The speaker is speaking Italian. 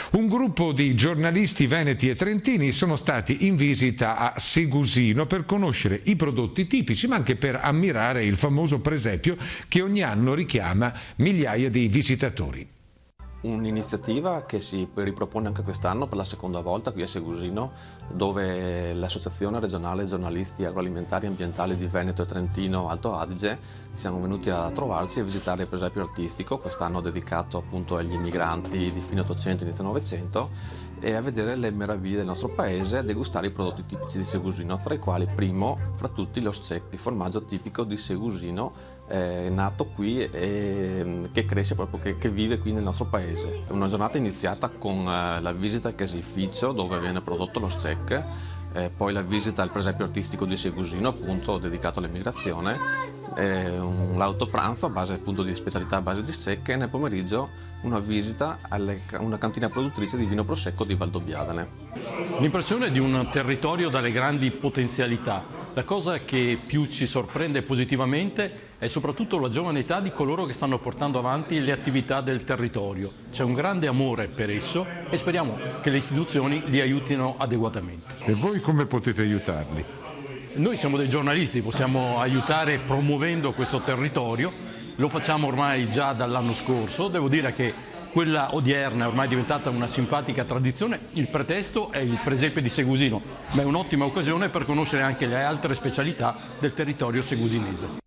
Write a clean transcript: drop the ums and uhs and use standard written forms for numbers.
Un gruppo di giornalisti veneti e trentini sono stati in visita a Segusino per conoscere i prodotti tipici, ma anche per ammirare il famoso presepio che ogni anno richiama migliaia di visitatori. Un'iniziativa che si ripropone anche quest'anno per la seconda volta qui a Segusino, dove l'Associazione Regionale Giornalisti Agroalimentari e Ambientali di Veneto e Trentino Alto Adige siamo venuti a trovarci e visitare il presepio artistico, quest'anno dedicato appunto agli immigranti di fine 800 inizio 900, e a vedere le meraviglie del nostro paese e a degustare i prodotti tipici di Segusino, tra i quali primo fra tutti lo Szek, il formaggio tipico di Segusino, nato qui e che cresce proprio, che vive qui nel nostro paese. È una giornata iniziata con la visita al caseificio dove viene prodotto lo Szek, poi la visita al presepio artistico di Segusino, appunto dedicato all'immigrazione, l'auto pranzo a base appunto di specialità a base di Szek, e nel pomeriggio una visita a una cantina produttrice di vino prosecco di Valdobbiadene. L'impressione è di un territorio dalle grandi potenzialità. La cosa che più ci sorprende positivamente è soprattutto la giovane età di coloro che stanno portando avanti le attività del territorio. C'è un grande amore per esso e speriamo che le istituzioni li aiutino adeguatamente. E voi come potete aiutarli? Noi siamo dei giornalisti, possiamo aiutare promuovendo questo territorio, lo facciamo ormai già dall'anno scorso. Devo dire che quella odierna è ormai diventata una simpatica tradizione. Il pretesto è il presepio di Segusino, ma è un'ottima occasione per conoscere anche le altre specialità del territorio segusinese.